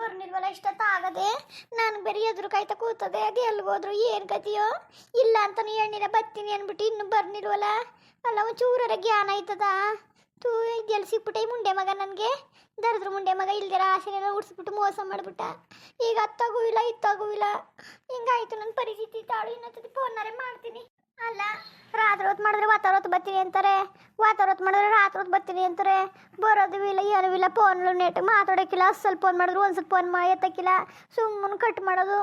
ಬರ್ನಿಲ್ವಲ್ಲ ಇಷ್ಟೊತ್ತಾಗದೆ. ನಾನು ಬೇರೆ ಎದುರು ಕಾಯ್ತಾ ಕೂತದೆ. ಅದು ಎಲ್ಗೋದ್ರು ಏನು ಗತಿಯೋ ಇಲ್ಲ ಅಂತ ನೀ ಎಣ್ಣಿರ ಬರ್ತೀನಿ ಅಂದ್ಬಿಟ್ಟು ಇನ್ನೂ ಬರ್ನಿಲ್ವಲ್ಲ. ಅಲ್ಲ ಒಂಚೂರರ ಜ್ಞಾನ ಆಯ್ತದ. ತೂ ಇದೆಲ್ಲಿ ಸಿಕ್ಬಿಟ್ಟೆ ಈ ಮುಂಡೆ ಮಗ. ನನಗೆ ದರಿದ್ರ ಮುಂಡೆ ಮಗ ಇಲ್ದಿರ ಆಸೆನೆಲ್ಲ ಉಡ್ಸ್ಬಿಟ್ಟು ಮೋಸ ಮಾಡಿಬಿಟ್ಟ. ಈಗ ಅತ್ತಾಗೂ ಇಲ್ಲ ಇತ್ತಾಗೂ ಇಲ್ಲ. ಹಿಂಗಾಯ್ತು ನನ್ನ ಪರಿಸ್ಥಿತಿ. ತಾಳು ಇನ್ನೊಂದ್ಸತಿ ಫೋನ್ನಾರೆ ಮಾಡ್ತೀನಿ. ಅಲ್ಲ ರಾತ್ರಿ ಹೊತ್ತು ಮಾಡಿದ್ರೆ ಹೊತ್ತು ಬರ್ತೀನಿ ಅಂತಾರೆ, ಹೊತ್ತು ಮಾಡಿದ್ರೆ ರಾತ್ರಿ ಹೊತ್ತು ಬರ್ತೀನಿ ಅಂತಾರೆ. ಬರೋದು ಇಲ್ಲ ಏನೂ ಇಲ್ಲ. ಫೋನ್ಲು ನೆಟ್ ಮಾತಾಡೋಕ್ಕಿಲ್ಲ. ಸ್ವಲ್ಪ ಫೋನ್ ಮಾಡಿದ್ರು ಒಂದ್ಸಲ ಫೋನ್ ಮಾಡಿ ಎತ್ತಕ್ಕಿಲ್ಲ. ಸುಮ್ಮನೆ ಕಟ್ ಮಾಡೋದು.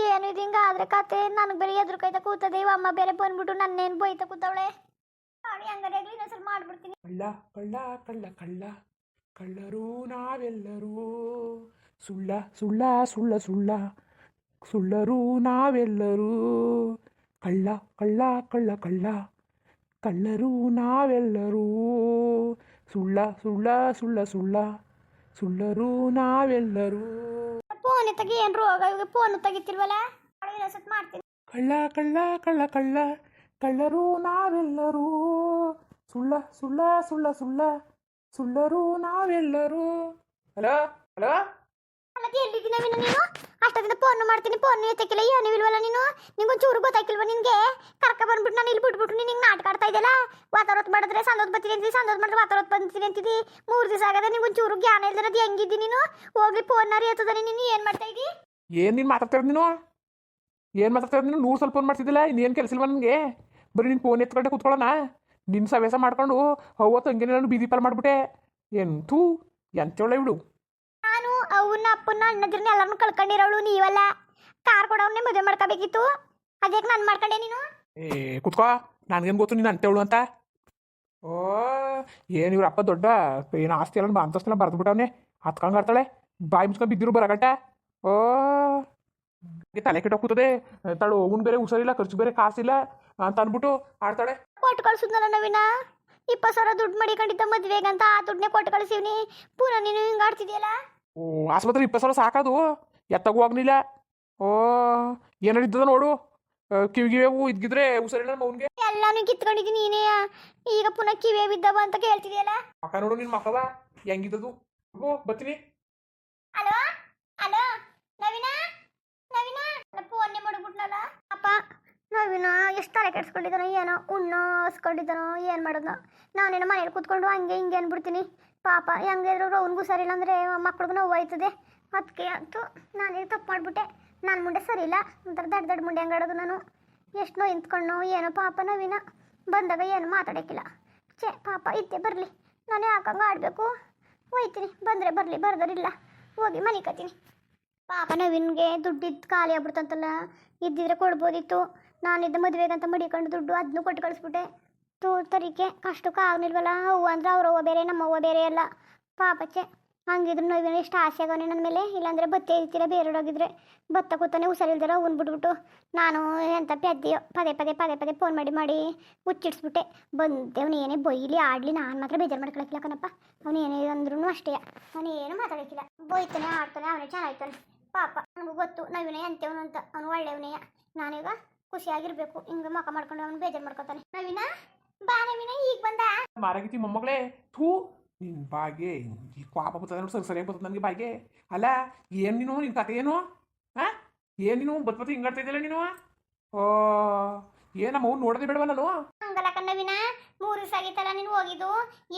ಏನು ಇದು ಹಿಂಗಾದ್ರೆ ಕತೆ. ನನಗೆ ಬೇರೆ ಎದುರು ಕೈತಾ ಕೂತದೆ. ಅಮ್ಮ ಬೇರೆ ಬಂದ್ಬಿಟ್ಟು ನನ್ನೇನು ಬೈತಾ ಕೂತವಳೆ. ಅವಳು ಹಂಗಾರೆ ಇನ್ನೊಂದ್ಸಲ ಮಾಡ್ಬಿಡ್ತೀನಿ. ಕಳ್ಳ ಕಳ್ಳ ಕಳ್ಳ ಕಳ್ಳ ಕಳ್ಳರು ನಾವೆಲ್ಲರೂ, ಸುಳ್ಳ ಸುಳ್ಳ ಸುಳ್ಳ ಸುಳ್ಳ ಸುಳ್ಳರು ನಾವೆಲ್ಲರೂ, ಕಳ್ಳ ಕಳ್ಳ ಕಳ್ಳ ಕಳ್ಳ ಕಳ್ಳರು ನಾವೆಲ್ಲರೂ, ಸುಳ್ಳ ಸುಳ್ಳ ಸುಳ್ಳ ಸುಳ್ಳ ಸುಳ್ಳರು ನಾವೆಲ್ಲರೂ. ಫೋನ್ ತೆಗಿ. ಏನು ರೋಗ ಇವಾಗ ಫೋನ್ ತೆಗಿತಿಲ್ವಲ್ಲ. ಅವಳು ಇನ್ನೊಂದ್ಸತಿ ಮಾಡ್ತೀನಿ. ಕಳ್ಳ ಕಳ್ಳ ಕಳ್ಳ ಕಳ್ಳ ಕಳ್ಳರು ನಾವೆಲ್ಲರೂ, ಸುಳ್ಳ ಸುಳ್ಳ ಸುಳ್ಳ ಸುಳ್ಳ ಸುಳ್ಳರು ನಾವೆಲ್ಲರೂ. ಹಲೋ ಹಲೋ ಅಲ್ಲದೆ ಎಲ್ಲಿದ್ದೀನ ನೀನು? ಅಷ್ಟದಿಂದ ಫೋನ್ ಮಾಡ್ತೀನಿ. ಫೋನ್ ಎತ್ತಕ್ಕಿಲ್ಲ ಏನೂ ಇಲ್ವಲ್ಲ. ನಿಂಗೊಂದು ಚೂರು ಗೊತ್ತಾಗಿಲ್ವ ನಿನಗೆ? ಕರ್ಕ ಬಂದ್ಬಿಟ್ಟು ನಾನು ಇಲ್ಲಿ ಬಿಟ್ಬಿಟ್ಟು ನೀನು ಹಿಂಗೆ ನಾಟಕ ಆಡ್ತಾ ಇದೆಯಲ್ಲ. ವಾತಾವರಣ ಮಾಡಿದ್ರೆ ಸಂದೋದ್ ಬರ್ತೀನಿ ಅಂತಿದ್ದಿ, ಸಂದೋದ್ ಮಾಡಿದ್ರೆ ವಾತಾವರಣ ಬಂತೀನಿ ಅಂತಿದ್ದಿ. 3 ದಿವಸ ಆಗದೆ ನಿಂಗೊಂದು ಚೂರು ಜ್ಞಾನ ಇಲ್ದಿರೋದು. ಹೆಂಗಿದ್ದಿ ನೀನು? ಹೋಗ್ಲಿ ಫೋನ್ನಾರಿ ಎತ್ತದ. ನೀನು ಏನು ಮಾಡ್ತಾ ಇದ್ದಿ? ಏನು ನೀನು ಮಾತಾಡ್ತಾ ಇರೋದು? ಏನು ಮಾತಾಡ್ತಾ ಇರೋದು ನೀನು? 100 ಸಲ ಫೋನ್ ಮಾಡ್ತಿದ್ದಿಲ್ಲ. ಇನ್ನೇನು ಕೆಲಸ ಇಲ್ವ ನನಗೆ? ಬರೀ ನಿನ್ನ ಫೋನ್ ಎತ್ಕೊಂಡೆ ಕೂತ್ಕೊಳ್ಳೋಣ. ನಿನ್ನ ಸವೇಸ ಮಾಡ್ಕೊಂಡು ಅವತ್ತು ಹಂಗೆ ನಾನು ಬೀದಿ ಪಾಲ್ ಮಾಡಿಬಿಟ್ಟೆ. ಎಂತೂ ಎಂತೇಳ ಬಿಡು. ನಾನು ಅವನ್ನ ಅಪ್ಪನ್ನ ಅಣ್ಣದ್ರನ್ನ ಎಲ್ಲರನ್ನೂ ಕಳ್ಕೊಂಡಿರೋಳು. ನೀವಲ್ಲ ಕಾರ್ ಕೊಡೋವನ್ನೇ ಮದುವೆ ಮಾಡ್ಕೋಬೇಕಿತ್ತು. ಅದಕ್ಕೆ ನಾನು ಮಾಡ್ಕೊಂಡೆ. ನೀನು ಕುತ್ಕೋ. ನನಗೇನು ಗೊತ್ತು ನೀನು ಅಂತೇಳು ಅಂತ. ಓ ಏನು ಇವ್ರ ಅಪ್ಪ ದೊಡ್ಡ ಏನು ಆಸ್ತಿ ಎಲ್ಲ ಅಂತಸ್ತೆಲ್ಲ ಬರೆದ್ಬಿಟ್ಟವನೆ. ಹತ್ಕೊಂಡ್ ಆಡ್ತಾಳೆ. ಬಾಯಿ ಮುಚ್ಕೊಂಡು ಬಿದ್ದಿರು ಬರಗಂಟ. ಓ ತಲೆ ಕೆಟ್ಟ ಕೂತದೆ. ತಾಳು ಅವ್ನು ಬೇರೆ ಹುಷಾರಿಲ್ಲ, ಖರ್ಚು ಬೇರೆ ಕಾಸಿಲ್ಲ ಅಂತ ಅಂದ್ಬಿಟ್ಟು ಆಡ್ತಾಳೆ. ಕೊಟ್ಟು ಕಳ್ಸಿದ್ನಲ್ಲ ನವೀನ. 20,000 ದುಡ್ಡು ಮಡಿಕೊಂಡಿದ್ದ ಮದುವೆಗೆ ಅಂತ. ಆ ದುಡ್ಡನ್ನೇ ಕೊಟ್ಟು ಕಳಿಸಿವ್ನಿ. ಪುನಃ ನೀನು ಹಿಂಗೆ ಆಡ್ತಿದ್ಯಲ್ಲ. ಓ ಆಸ್ಪತ್ರೆ 20,000 ಸಾಕದು. ಎತ್ತಾಗೂ ಆಗ್ನಿಲ್ಲ. ಓ ಏನಾರಿದ್ದದ ನೋಡು. ಕಿವಿಗಿವೇವು ಇದ್ಗಿದ್ರೆ ಹುಷಾರಿಲ್ಲ ನಮ್ಮ ಅವ್ನಿಗೆ. ಎಲ್ಲಾನು ಕಿತ್ಕೊಂಡಿದ್ದೀನಿ ನೀನೇ. ಈಗ ಪುನಃ ಕಿವೇ ಬಿದ್ದವ ಅಂತ ಕೇಳ್ತಿದ್ಯಲ್ಲ. ಮಕ್ಕ ನೋಡು ನಿನ್ನ ಮಕ್ಕವ ಹೆಂಗಿದ್ದದು. ಓ ಬರ್ತೀನಿ. ಹಲೋ ಹಲೋ ನವೀನ ನವೀನ. ಫೋನ್ನೇ ಮಾಡಿಬಿಟ್ನಲ್ಲ ಅಪ್ಪ. ನವೀನ ಎಷ್ಟು ತಲೆ ಕೆಡ್ಸ್ಕೊಂಡಿದ್ದಾನೋ ಏನೋ. ಹಸ್ಕೊಂಡಿದ್ದಾನೋ ಏನು ಮಾಡೋದು. ನಾನೇನೋ ಮನೇಲಿ ಕೂತ್ಕೊಂಡು ಹಂಗೆ ಹಿಂಗೆ ಅಂದ್ಬಿಡ್ತೀನಿ. ಪಾಪ ಹೆಂಗಿದ್ರು ಅವ್ನಿಗೂ ಸರಿಯಿಲ್ಲ ಅಂದರೆ ಮಕ್ಳಿಗೂ ನೋವು ಆಯ್ತದೆ. ಅದಕ್ಕೆ ಅಂತೂ ನಾನೇ ತಪ್ಪು ಮಾಡಿಬಿಟ್ಟೆ. ನನ್ನ ಮುಂಡೆ ಸರಿ ಇಲ್ಲ. ಒಂಥರ ದೊಡ್ಡ ಮುಂಡೆ ಹಂಗಾಡೋದು ನಾನು. ಎಷ್ಟು ನೋವು ನಿಂತ್ಕೊಂಡು ಏನೋ ಪಾಪ ನವೀನ. ಬಂದಾಗ ಏನು ಮಾತಾಡೋಕ್ಕಿಲ್ಲ. ಪಾಪ ಇದ್ದೆ ಬರಲಿ. ನಾನು ಯಾಕಂಗೆ ಆಡಬೇಕು. ಹೋಯ್ತೀನಿ. ಬಂದರೆ ಬರಲಿ, ಬರ್ದರಿಲ್ಲ ಹೋಗಿ ಮನೆ ಕತ್ತೀನಿ. ಪಾಪ ನವೀನ್ಗೆ ದುಡ್ಡಿದ್ದು ಖಾಲಿ ಆಗ್ಬಿಡ್ತಂತಲ್ಲ. ಇದ್ದಿದ್ರೆ ಕೊಡ್ಬೋದಿತ್ತು. ನಾನಿದ್ದ ಮದುವೆಗಂತ ಮಡಿಕೊಂಡು ದುಡ್ಡು ಅದನ್ನು ಕೊಟ್ಟು ಕಳಿಸ್ಬಿಟ್ಟೆ. ತರಿಕೆ ಅಷ್ಟಕ್ಕೆ ಆಗ್ನಿಲ್ವಲ್ಲ. ಅವ್ವ ಅಂದ್ರೆ ಅವ್ರವ್ವ ಬೇರೆ ನಮ್ಮವ್ವ ಬೇರೆ ಎಲ್ಲ. ಪಾಪಚ್ಚೆ ಹಂಗಿದ್ರು ನವೀನ ಎಷ್ಟು ಆಸೆ ಆಗೋನೆ ನನ್ನ ಮೇಲೆ. ಇಲ್ಲಾಂದರೆ ಬತ್ತೆ ಇರ್ತೀರ ಬೇರೆಯವ್ರಾಗಿದ್ರೆ. ಬತ್ತ ಕೂತಾನೆ ಹುಷಾರಿಲ್ದಾರ ಅವ್ನು ಬಿಟ್ಬಿಟ್ಟು ನಾನು ಎಂಥ ಪೆದ್ದೆಯೋ. ಪದೇ ಪದೇ ಪದೇ ಪದೇ ಫೋನ್ ಮಾಡಿ ಹುಚ್ಚಿಡ್ಸ್ಬಿಟ್ಟೆ. ಬಂದೆ. ಅವನು ಏನೇ ಬೈಲಿ ಆಡಲಿ ನಾನು ಮಾತ್ರ ಬೇಜಾರು ಮಾಡ್ಕೊಳಕ್ಕಿಲ್ಲ ಕಣಪ್ಪ. ಅವನು ಏನೇ ಅಂದ್ರೂ ಅಷ್ಟೇ. ಅವನು ಏನು ಮಾತಾಡೋಕ್ಕಿಲ್ಲ. ಬೈತಾನೆ ಆಡ್ತಾನೆ. ಅವನೇ ಚೆನ್ನಾಗ್ತಾನೆ. ಪಾಪ ನನಗೂ ಗೊತ್ತು ನವೀನ ಎಂತವನು ಅಂತ. ಅವನು ಒಳ್ಳೆಯವನೇ. ನಾನೀಗ ಖುಷಿಯಾಗಿರ್ಬೇಕು. ಹಿಂಗೆ ಮಕ್ಕ ಮಾಡ್ಕೊಂಡು ಅವನು ಬೇಜಾರು ಮಾಡ್ಕೊತಾನೆ. ನವೀನ ಬಾ ನವೀನ. ಈಗ ಬಂದ ಮಾರಾಗಿತಿ ಮೊಮ್ಮಗಳೇ. ಥೂ ನಿನ್ನ ಬಾಯಿಗೆ ಈ ಪಾಪ ಬರ್ತದೆ ನೋಡಿ. ಸರಿಯಾಗಿ ಬರ್ತದೆ ನನಗೆ ಬಾಯಿಗೆ. ಅಲ್ಲ ಏನು ನೀನು ನಿನ್ನ ಕತೆ ಏನು? ಹಾಂ ಏನು ನೀನು ಬತ್ಬತ್ತು ಹಿಂಗಾಡ್ತಾ ಇದೆಯಲ್ಲ ನೀನು? ಓ ಏನಮ್ಮ ಅವ್ನು ನೋಡೋದೇ ಬೇಡವ ನಾನು? ಹಂಗಲ್ಲಕ್ಕ ನವೀನ. 3 ದಿವಸ ಆಗಿತ್ತಲ್ಲ ನೀನು ಹೋಗಿದ್ದು.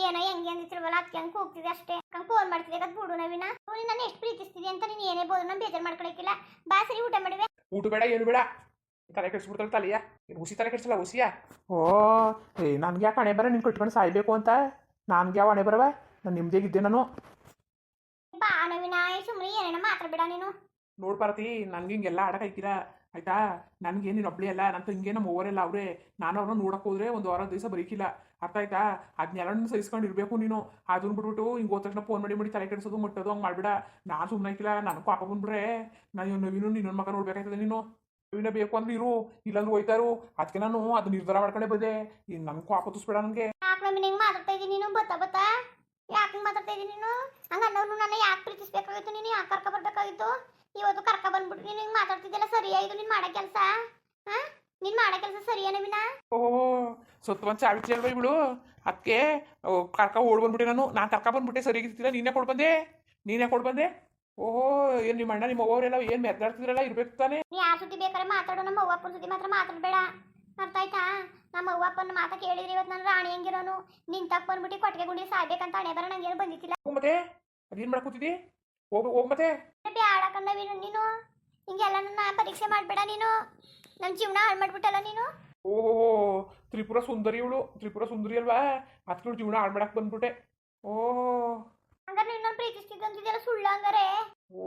ಏನೋ ಹೆಂಗೆ ಅಂದಿತ್ತಿಲ್ವಲ್ಲ ಅದಕ್ಕೆ ಹಂಗೆ ಕೂಗ್ತಿದ್ದೆ ಅಷ್ಟೇ. ಹಂಗೆ ಫೋನ್ ಮಾಡ್ತಿದ್ದೆ ಅದು ಬಿಡು ನವೀನ. ನಾನು ಎಷ್ಟು ಪ್ರೀತಿಸ್ತಿದ್ದೆ ಅಂತ ನೀನು ಏನೇ ಬೋದು. ನಾನು ಬೇಜಾರು ಮಾಡ್ಕೊಳಕ್ಕಿಲ್ಲ. ಬಾ ಸರಿ ಊಟ ಮಾಡಿವೆ. ಊಟ ಬೇಡ ಏನು ಬೇಡ. ತಲೆ ಕೆಡ್ಸ್ಬಿಡ್ತಾಳೆ ತಲೆಯ. ಏನು ಹುಸಿ ತಲೆ ಕೆಡ್ಸಲ್ಲ ಹುಸಿಯ. ಓ ನನಗೆ ಯಾಕೆ ಹಣೆ ಬರ ನೀನು ಕಟ್ಕೊಂಡು ಸಾಯ್ಬೇಕು ಅಂತ. ನನಗೆ ಯಾವ ಹಣೆ ಬರವ? ನಾನು ನಿಮ್ದೇಗಿದ್ದೆ ನಾನು. ಬಾ ನವೀನ. ಸುಮ್ಮನೆ ಏನೇನೋ ಮಾತಾಡ್ಬೇಡ ನೀನು. ನೋಡ್ ಪಾರ್ವತಿ, ನನಗೆ ಹಿಂಗೆಲ್ಲ ಆಡಕ್ಕೆ ಐಕಿರ ಆಯ್ತಾ. ನನಗೆ ನೀನು ಒಬ್ಬಳೇ ಅಲ್ಲ. ನಂತ ಹಿಂಗೆ ನಮ್ಮ ಓವರೆಲ್ಲ ಅವರೇ. ನಾನು ಅವ್ರನ್ನ ನೋಡಕ್ಕೆ ಹೋದ್ರೆ ಒಂದು ವಾರ ದಿವಸ ಬರೀಕಿಲ್ಲ. ಅರ್ಥ ಆಯ್ತಾ? ಅದನ್ನೆಲ್ಲ ಸಹಿಸ್ಕೊಂಡು ಇರಬೇಕು ನೀನು. ಅದನ್ನ ಬಿಟ್ಬಿಟ್ಟು ಹಿಂಗೆ ಹೋದ ತಕ್ಷಣ ಫೋನ್ ಮಾಡಿ ತಲೆ ಕೆಡಿಸೋದು ಮುಟ್ಟೋದು ಹಂಗೆ ಮಾಡ್ಬೇಡ. ನಾನು ಸುಮ್ಮನೆ ಹಾಕಿಲ್ಲ. ನನಗೆ ಪಾಪ ಬಂದ್ಬಿಟ್ರೆ ನಾನು ನವೀನು ಇನ್ನೊಂದು ಮಗ ನೋಡ್ಬೇಕಾಯ್ತದೆ. ನೀನು ನವೀನ ಬೇಕು ಅಂದ್ರೆ ಇರು, ಇಲ್ಲಾಂದ್ರೆ ಹೋಯ್ತಾರು. ಅದಕ್ಕೆ ನಾನು ಅದು ನಿರ್ಧಾರ ಮಾಡ್ಕೊಂಡೆ ಬಂದೆ. ಇನ್ನು ನನಗೆ ಪಾಪ ತುಸ್ಬೇಡ ನನಗೆ. ಯಾಕೆ ನವೀನ ಹಿಂಗೆ ಮಾತಾಡ್ತಾ ಇದ್ದೀನಿ ನೀನು? ಬತ್ತಾ ಯಾಕೆ ಹಿಂಗೆ ಮಾತಾಡ್ತಾ ಇದ್ದೀನಿ ನೀನು? ಹಂಗೆ ಅನ್ನೋನು ನನ್ನ ಯಾಕೆ ಪ್ರೀತಿಸ್ಬೇಕಾಗಿತ್ತು? ನೀನು ಯಾಕೆ ಕರ್ಕ ಬರ್ಬೇಕಾಗಿತ್ತು? ಇವತ್ತು ಕರ್ಕ ಬಂದ್ಬಿಟ್ಟು ನೀನು ಹಿಂಗೆ ಮಾತಾಡ್ತಿದ್ದೆಲ್ಲ ಸರಿಯಾಯಿತು. ನೀನು ಮಾಡೋ ಕೆಲಸ. ಹಾಂ ನೀನು ಮಾಡೋ ಕೆಲಸ ಸರಿಯಾ ನವೀನ? ಓಹೋ ಸತ್ವಂತ ಸಾವಿತ್ರಿ ಅಲ್ವಾ ಇವಳು? ಅದಕ್ಕೆ ಕರ್ಕ ಓಡ್ ಬಂದ್ಬಿಟ್ಟೆ. ನಾನು ಕರ್ಕ ಬಂದ್ಬಿಟ್ಟೆ. ಸರಿಯಾಗಿರ್ತಿಲ್ಲ. ನೀನೇ ಕೊಡ್ಬಂದೆ. ಓಹೋ ಏನು ನಿಮ್ಮ ಅಣ್ಣ ನಿಮ್ಮ ಅವ್ವರೆಲ್ಲ ಏನು ಮೆದ್ದಾಡ್ತಿದ್ರಲ್ಲ ಇರ್ಬೇಕು ತಾನೆ. ನೀ ಯಾರ ಸುದ್ದಿ ಬೇಕಾದ್ರೆ ಮಾತಾಡು, ನಮ್ಮ ಅವ್ವ ಅಪ್ಪನ ಸುದ್ದಿ ಮಾತ್ರ ಮಾತಾಡಬೇಡ. ಅರ್ಥ ಆಯ್ತಾ? ನಮ್ಮ ಅವ್ವ ಅಪ್ಪನ ಮಾತಾ ಕೇಳಿದ್ರೆ ಇವತ್ತು ನಾನು ರಾಣಿ ಹೆಂಗಿರೋನು. ನಿನ್ ತಪ್ಪ ಬಂದ್ಬಿಟ್ಟು ಕೊಟ್ಟಿಗೆ ಗುಂಡಿ ಸಾಯ್ಬೇಕಂತ ಹಣೆ ಬರ ನಂಗೇನು ಬಂದಿತ್ತಿಲ್ಲ. ಮತ್ತೆ ಅದೇನು ಮಾಡ್ಕೊತಿದ್ದಿ? ಹೋಗ್ ಮತ್ತೆ. ಬ್ಯಾಡ ಕಣ್ಣವೀನು ನೀನು, ಹಿಂಗೆಲ್ಲ ನನ್ನ ಪರೀಕ್ಷೆ ಮಾಡಬೇಡ ನೀನು. ನನ್ನ ಜೀವನ ಹಾಳು ಮಾಡ್ಬಿಟ್ಟಲ್ಲ ನೀನು. ಓಹೋ ತ್ರಿಪುರ ಸುಂದರಿ ಇವಳು, ತ್ರಿಪುರ ಸುಂದರಿ ಅಲ್ವಾ? ಅದಕ್ಕೆ ಜೀವನ ಹಾಳು ಮಾಡಕ್ಕೆ ಬಂದ್ಬಿಟ್ಟೆ. ಓಹೋ ಹಂಗಾರೆ ನೀನು ನನ್ನ ಪ್ರೀತಿಸ್ತಿದ್ದಂತಿದೆಲ್ಲ ಸುಳ್ಳು ಹಂಗಾರೆ? ಓ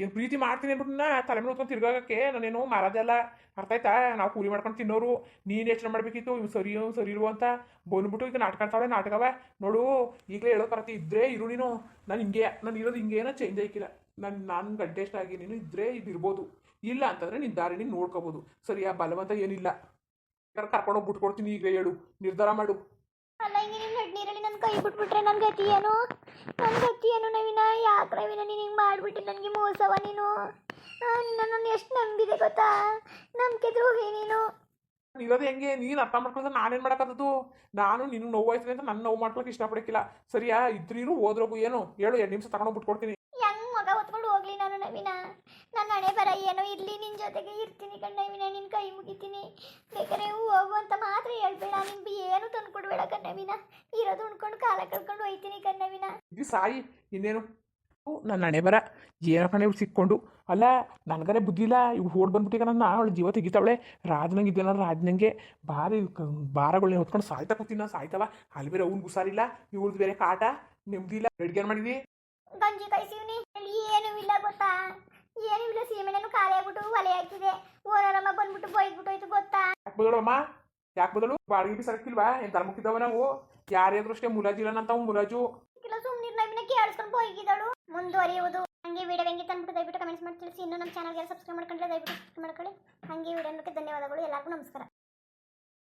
ಏನು ಪ್ರೀತಿ ಮಾಡ್ತೀನಿ ಅಂದ್ಬಿಟ್ಟು ತಲೆ ಮೇಲೆ ಹೊತ್ಕೊಂಡು ತಿರ್ಗಾಗಕ್ಕೆ ನಾನೇನು ಮಾರೋದಲ್ಲ. ಅರ್ಥ ಆಯ್ತಾ? ನಾವು ಕೂಲಿ ಮಾಡ್ಕೊಂಡು ತಿನ್ನೋರು. ನೀನು ಯೋಚನೆ ಮಾಡಬೇಕಿತ್ತು ಇವು ಸರಿ ಸರಿ ಇರು ಅಂತ. ಬಂದ್ಬಿಟ್ಟು ಈಗ ನಾಟಕ ಆಡ್ತಾಳೆ ನಾಟಕವ ನೋಡು. ಈಗಲೇ ಹೇಳೋ ಕರತಿ ಇದ್ದರೆ ಇರು ನೀನು. ನಾನು ಹಿಂಗೆ ನಾನು ಇರೋದು ಹಿಂಗೇನೋ ಚೇಂಜ್ ಆಗಿಲ್ಲ. ನಾನು ಗಂಟೆ ಎಷ್ಟಾಗಿ ನೀನು ಇದ್ದರೆ ಇದಿರ್ಬೋದು, ಇಲ್ಲ ಅಂತಂದರೆ ನಿನ್ನ ದಾರಿ ನೀನು ನೋಡ್ಕೋಬೋದು. ಸರಿಯಾ? ಬಲವಂತ ಏನಿಲ್ಲ. ಕರ್ಕೊಂಡೋಗಿ ಬಿಟ್ಕೊಡ್ತೀನಿ ಈಗಲೇ, ಹೇಳು, ನಿರ್ಧಾರ ಮಾಡು. ಅಲ್ಲ ಹಿಂಗೆ ನೀನು ನೀರಲ್ಲಿ ನನ್ನ ಕೈ ಬಿಟ್ಬಿಟ್ರೆ ನನ್ನ ಗತಿ ಏನು? ನನ್ನ ಗತಿ ಏನು ನವೀನ? ಯಾಕೆ ನವೀನ ನೀನು ಹಿಂಗೆ ಮಾಡಿಬಿಟ್ಟು ನನಗೆ ಮೋಸವ ನೀನು? ನನ್ನನ್ನು ಎಷ್ಟು ನಂಬಿದೆ ಗೊತ್ತಾ? ನಂಬಿಕೆ ದ್ರೋಹಿ ನೀನು. ಇರೋದು ಹೆಂಗೆ ನೀನು ಅರ್ಥ ಮಾಡ್ಕೊಂಡ್ರೆ ನಾನೇನು ಮಾಡೋಕ್ಕದ್ದು? ನಾನು ನಿನ್ನ ನೋವು ಆಯ್ತದೆ ಅಂತ ನನ್ನ ನೋವು ಮಾಡ್ಕೊಳಕ್ಕೆ ಇಷ್ಟಪಡಕ್ಕಿಲ್ಲ. ಸರಿಯಾ? ಇದ್ರೂ ಹೋದ್ರೋಗು ಏನು ಹೇಳು, 2 ನಿಮಿಷ ತಗೊಂಡೋಗಿ ಬಿಟ್ಕೊಡ್ತೀನಿ. ಹೆಂಗ್ ಮಗ ಹೊತ್ಕೊಂಡು ಹೋಗ್ಲಿ ನಾನು ನವೀನ? ನನ್ನ ಹಣೆ ಬರ ಏನೋ ಇರಲಿ, ನಿನ್ನ ಜೊತೆಗೆ ಇರ್ತೀನಿ ಕಣ್ ನವೀನ. ನಿನ್ನ ಕೈ ಮುಗಿತೀನಿ. ಬೇಕಾದ್ರೆ ಹೋಗು ಅಂತ ಮಾತ್ರ ಹೇಳ್ಬೇಡ. ನಿಮ್ಗೆ ಏನು ತಂದು ಕೊಡ್ಬೇಡ ಕಣ್ಣವಿನ. ಇರೋದು ಉಣ್ಕೊಂಡು ಕಾಲ ಕಳ್ಕೊಂಡು ಹೋಯ್ತೀನಿ ಕಣ್ಣವಿನ. ಇದು ಸಾಯಿ ಇನ್ನೇನು. ನನ್ನ ಹಣೆ ಬರ ಏನೋ ಕಣೆ ಇವ್ರು ಸಿಕ್ಕೊಂಡು. ಅಲ್ಲ ನನಗರೆ ಬುದ್ಧಿ ಇಲ್ಲ. ಇವ್ರು ಓಡ್ ಬಂದ್ಬಿಟ್ಟಿಗ ನನ್ನ ಅವಳು ಜೀವ ತೆಗಿತಾವಳೆ. ರಾಜನಂಗೆ ಇದೆಯಲ್ಲ, ರಾಜನಂಗೆ ಭಾರಿ ಭಾರಗಳನ್ನ ಹೊತ್ಕೊಂಡು ಸಾಯ್ತಾ ಕೂತೀನಿ ನಾನು. ಸಾಯ್ತವ ಅಲ್ಲಿ ಬೇರೆ ಅವ್ನು ಹುಷಾರಿಲ್ಲ, ಇವ್ರದ್ದು ಬೇರೆ ಕಾಟ, ನೆಮ್ಮದಿ ಇಲ್ಲ. ಅಡುಗೆ ಏನು ಮಾಡಿದ್ವಿ? ಗಂಜಿ ಕಾಯಿಸಿವ್ನಿ. ಏನೂ ಇಲ್ಲ ಗೊತ್ತಾ? ಏನೂ ಇಲ್ಲ. ಸೀಮೆಣ್ಣು ಖಾಲಿ ಆಗ್ಬಿಟ್ಟು ಒಲೆ ಹಾಕಿದೆ. ಓನರಮ್ಮ ಬಂದ್ಬಿಟ್ಟು ಬೈದ್ಬಿಟ್ಟು ಹೋಯ್ತು ಗೊತ್ತಾ? ಯಾಕೆ ಬದಲಮ್ಮ? ಯಾಕೆ ಬದಲು? ಬಾಡಿಗೆ ಬಿ ಸರಕಿಲ್ವಾ? ಏನು ತರ ಮುಕ್ಕಿದವ ನಾವು? ಯಾರ್ಯಾದ್ರು ಅಷ್ಟೇ ಮುಲಾಜಿಲ್ಲ ಅಂತ ಮುಲಾಜು ಇಲ್ಲ. ಸುಮ್ಮನೆ ನವಿನ ಕೇಳಿಸ್ಕೊಂಡು ಬೈಗಿದಳು. ಮುಂದುವರಿಯುವುದು. ಹಂಗೆ ವಿಡಿಯೋ ಹೆಂಗೆ ತಂದ್ಬಿಟ್ಟು ದಯವಿಟ್ಟು ಕಮೆಂಟ್ಸ್ ಮಾಡಿ ತಿಳಿಸಿ. ಇನ್ನೂ ನಮ್ಮ ಚಾನಲ್ಗೆ ಸಬ್ಸ್ಕ್ರೈಬ್ ಮಾಡ್ಕೊಂಡ್ರೆ ದಯವಿಟ್ಟು ಸಬ್ಸ್ಕ್ರೈಬ್ ಮಾಡ್ಕೊಳ್ಳಿ. ಹಂಗೆ ವಿಡಿಯೋ ಧನ್ಯವಾದಗಳು. ಎಲ್ಲರಿಗೂ ನಮಸ್ಕಾರ.